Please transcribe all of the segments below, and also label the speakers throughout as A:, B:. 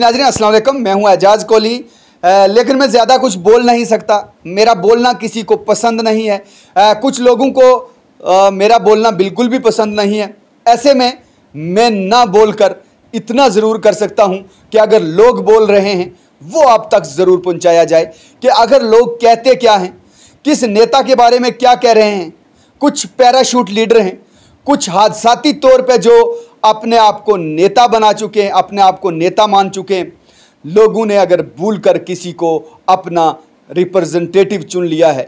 A: नाज़रीन अस्सलाम वालेकुम, मैं हूं एजाज कोहली। लेकिन मैं ज़्यादा कुछ बोल नहीं सकता, मेरा बोलना किसी को पसंद नहीं है। कुछ लोगों को मेरा बोलना बिल्कुल भी पसंद नहीं है। ऐसे में मैं ना बोलकर इतना ज़रूर कर सकता हूं कि अगर लोग बोल रहे हैं वो आप तक ज़रूर पहुंचाया जाए कि अगर लोग कहते क्या हैं, किस नेता के बारे में क्या कह रहे हैं। कुछ पैराशूट लीडर हैं, कुछ हादसाती तौर पे जो अपने आप को नेता बना चुके हैं, अपने आप को नेता मान चुके हैं। लोगों ने अगर भूल कर किसी को अपना रिप्रेजेंटेटिव चुन लिया है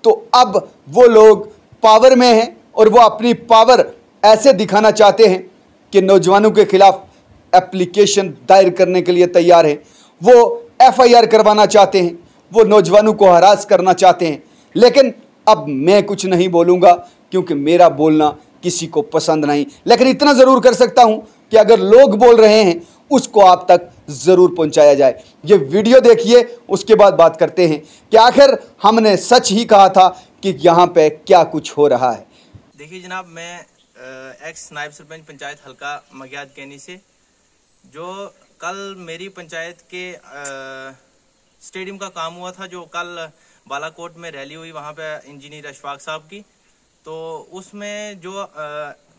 A: तो अब वो लोग पावर में हैं और वो अपनी पावर ऐसे दिखाना चाहते हैं कि नौजवानों के खिलाफ एप्लीकेशन दायर करने के लिए तैयार हैं। वो एफआईआर करवाना चाहते हैं, वो नौजवानों को हरास करना चाहते हैं। लेकिन अब मैं कुछ नहीं बोलूँगा क्योंकि मेरा बोलना किसी को पसंद नहीं। लेकिन इतना ज़रूर कर सकता हूं कि अगर लोग बोल रहे हैं उसको आप तक ज़रूर पहुंचाया जाए। ये वीडियो देखिए, उसके बाद बात करते हैं कि आखिर हमने सच ही कहा था कि यहाँ पे क्या कुछ हो रहा है।
B: देखिए जनाब, मैं एक्स नायब सरपंच पंचायत हल्का मगियात कैनी से, जो कल मेरी पंचायत के स्टेडियम का काम हुआ था, जो कल बालाकोट में रैली हुई वहाँ पे इंजीनियर अशफाक साहब की, तो उसमें जो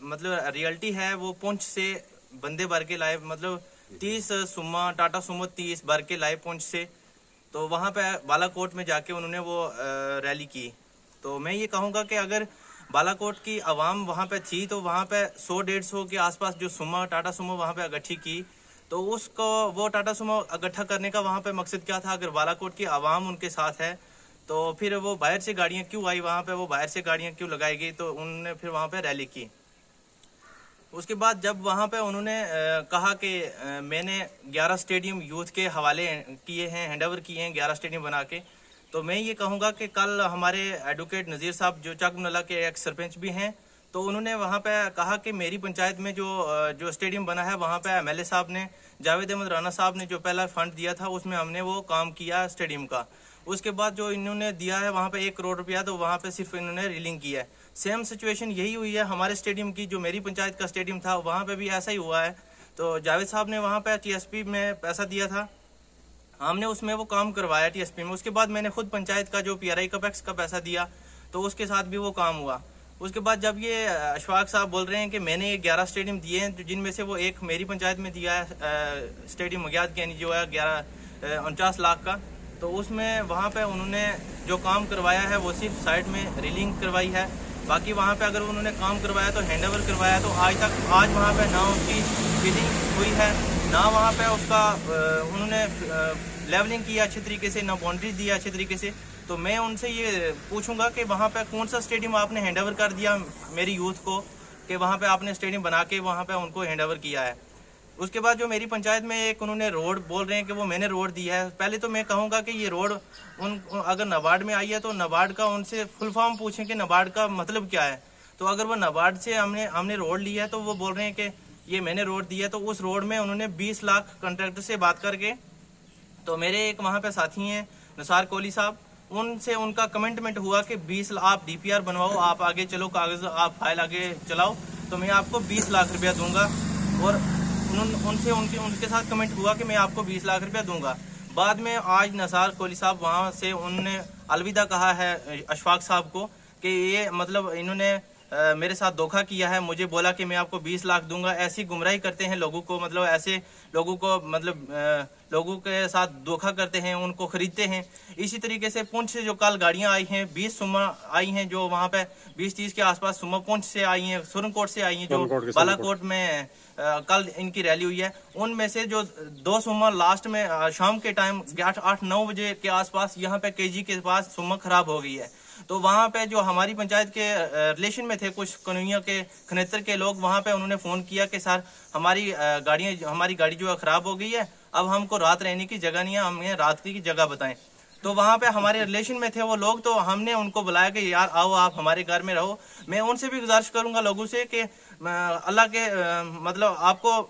B: मतलब रियलिटी है वो पुंछ से बंदे भर के लाए, मतलब 30 सुमा टाटा सुमो 30 भर के लाए पुंछ से। तो वहाँ पे बालाकोट में जाके उन्होंने वो रैली की। तो मैं ये कहूँगा कि अगर बालाकोट की आवाम वहाँ पे थी तो वहाँ पे 100-150 के आसपास जो सुमा टाटा सुमो वहाँ पे इकट्ठी की, तो उसको वो टाटा सुमो इकट्ठा करने का वहाँ पे मकसद क्या था? अगर बालाकोट की आवाम उनके साथ है तो फिर वो बाहर से गाड़ियां क्यों आई वहां पे, वो बाहर से गाड़ियां क्यों लगाई गई? तो उन्होंने फिर वहां पे रैली की। उसके बाद जब वहां पे उन्होंने कहा कि मैंने 11 स्टेडियम यूथ के हवाले किए हैं, हैंडओवर किए हैं 11 स्टेडियम बना के, तो मैं ये कहूँगा कि कल हमारे एडवोकेट नज़ीर साहब जो चकमनला के एक्स सरपंच भी हैं, तो उन्होंने वहाँ पे कहा कि मेरी पंचायत में जो स्टेडियम बना है वहाँ पे एमएलए साहब ने, जावेद अहमद राना साहब ने जो पहला फंड दिया था उसमें हमने वो काम किया स्टेडियम का। उसके बाद जो इन्होंने दिया है वहाँ पे 1 करोड़ रुपया, तो वहाँ पे सिर्फ इन्होंने रीलिंग किया है। सेम सिचुएशन यही हुई है हमारे स्टेडियम की, जो मेरी पंचायत का स्टेडियम था वहाँ पे भी ऐसा ही हुआ है। तो जावेद साहब ने वहाँ पे टीएसपी में पैसा दिया था, हमने उसमें वो काम करवाया टीएसपी में। उसके बाद मैंने खुद पंचायत का जो पीआरआई कपेक्स का पैसा दिया, तो उसके साथ भी वो काम हुआ। उसके बाद जब ये अशफाक साहब बोल रहे हैं कि मैंने ये 11 स्टेडियम दिए हैं, जिनमें से वो एक मेरी पंचायत में दिया है स्टेडियम मगियात कैनी, जो है 49 लाख का, तो उसमें वहाँ पे उन्होंने जो काम करवाया है वो सिर्फ साइड में रीलिंग करवाई है। बाकी वहाँ पे अगर उन्होंने काम करवाया तो हैंडओवर करवाया, तो आज वहाँ पे ना उसकी फिलिंग हुई है, ना वहाँ पे उसका उन्होंने लेवलिंग किया अच्छे तरीके से, ना बाउंड्री दिया अच्छे तरीके से। तो मैं उनसे ये पूछूंगा कि वहाँ पे कौन सा स्टेडियम आपने हैंडओवर कर दिया मेरी यूथ को, कि वहाँ पे आपने स्टेडियम बना के वहाँ पे उनको हैंडओवर किया है। उसके बाद जो मेरी पंचायत में एक उन्होंने रोड बोल रहे हैं कि वो मैंने रोड दिया है। पहले तो मैं कहूँगा कि ये रोड अगर नाबार्ड में आई है तो नाबार्ड का उनसे फुल फॉर्म पूछें कि नाबार्ड का मतलब क्या है। तो अगर वो नाबार्ड से हमने रोड लिया है तो वो बोल रहे हैं कि ये मैंने रोड दिया है, तो उस रोड में उन्होंने 20 लाख कॉन्ट्रैक्टर से बात करके, तो मेरे एक वहाँ पे साथी हैं निसार कोहली साहब, उनसे उनका कमिटमेंट हुआ कि 20 आप डीपीआर बनवाओ, आप आगे चलो, कागज आप फाइल आगे चलाओ, तो मैं आपको 20 लाख रुपया दूंगा। और उनके साथ कमेंट हुआ कि मैं आपको 20 लाख रुपया दूंगा। बाद में आज निसार कोहली साहब वहां से उन्होंने अलविदा कहा है अशफाक साहब को कि ये मतलब इन्होंने मेरे साथ धोखा किया है, मुझे बोला कि मैं आपको 20 लाख दूंगा। ऐसी गुमराही करते हैं लोगों को, मतलब ऐसे लोगों को मतलब लोगों के साथ धोखा करते हैं, उनको खरीदते हैं। इसी तरीके से पुंछ से जो कल गाड़ियां आई हैं, 20 सुमा आई हैं, जो वहां पे 20-30 के आसपास सुमा पुंछ से आई हैं, सुरनकोट से आई हैं, जो बालाकोट में कल इनकी रैली हुई है। उनमें से जो 2 सुमा लास्ट में शाम के टाइम 8-9 बजे के आसपास यहाँ पे केजी के पास सुमा खराब हो गई है। तो वहाँ पे जो हमारी पंचायत के रिलेशन में थे कुछ कन्हैया के खनेतर के लोग, वहाँ पे उन्होंने फोन किया कि सर हमारी गाड़ी जो है खराब हो गई है, अब हमको रात रहने की जगह नहीं है, हमें रात की जगह बताएं। तो वहाँ पे हमारे रिलेशन में थे वो लोग, तो हमने उनको बुलाया कि यार आओ आप हमारे घर में रहो। मैं उनसे भी गुजारिश करूंगा लोगों से कि अल्लाह के मतलब आपको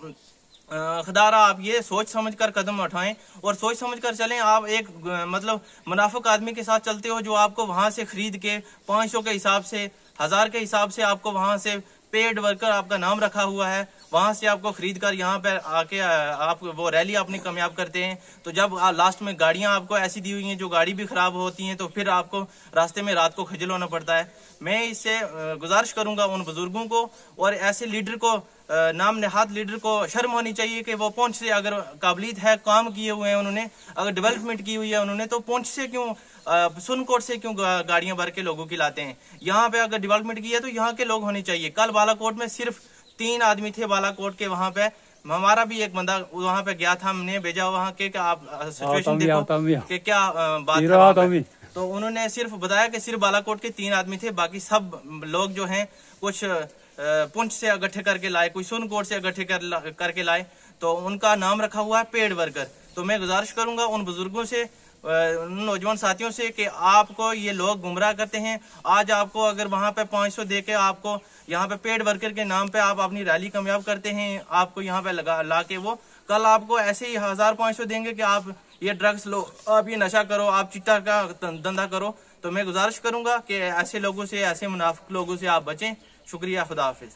B: खुदारा आप ये सोच समझ कर कदम उठाएं और सोच समझ कर चलें। आप एक मतलब मुनाफिक आदमी के साथ चलते हो जो आपको वहां से खरीद के 500 के हिसाब से, 1000 के हिसाब से आपको वहां से पेड वर्कर आपका नाम रखा हुआ है, वहां से आपको खरीद कर यहाँ पे आके आप वो रैली अपनी कामयाब करते हैं। तो जब लास्ट में गाड़ियां आपको ऐसी दी हुई हैं जो गाड़ी भी खराब होती हैं, तो फिर आपको रास्ते में रात को खजल होना पड़ता है। मैं इससे गुजारिश करूंगा उन बुजुर्गों को और ऐसे लीडर को, नाम नहाद लीडर को शर्म होनी चाहिए कि वो पुंछ से अगर काबिलियत है, काम किए हुए हैं उन्होंने, अगर डेवलपमेंट की हुई है उन्होंने, तो पुंछ से क्यों सुनकोट से क्यों गाड़ियां भर के लोगों की लाते हैं। यहाँ पे अगर डेवलपमेंट की है तो यहाँ के लोग होने चाहिए। कल बालाकोट में सिर्फ 3 आदमी थे बालाकोट के, वहां पे हमारा भी एक बंदा वहां पे गया था, हमने भेजा वहां के आप सिचुएशन देखो कि क्या बात है। तो उन्होंने सिर्फ बताया कि सिर्फ बालाकोट के 3 आदमी थे, बाकी सब लोग जो हैं कुछ पुंछ से इकट्ठे करके लाए, कोई सुनकोट से इकट्ठे करके लाए, तो उनका नाम रखा हुआ है पेड वर्कर। तो मैं गुजारिश करूंगा उन बुजुर्गों से, उन नौजवान साथियों से कि आपको ये लोग गुमराह करते हैं। आज आपको अगर वहां पे 500 दे के आपको यहाँ पे पेड वर्कर के नाम पे आप अपनी रैली कामयाब करते हैं, आपको यहाँ पे ला के वो कल आपको ऐसे ही 1000-500 देंगे कि आप ये ड्रग्स लो, आप ये नशा करो, आप चिट्टा का धंधा करो। तो मैं गुजारिश करूंगा कि ऐसे लोगों से, ऐसे मुनाफिक लोगों से आप बचें। शुक्रिया, खुदा हाफिज।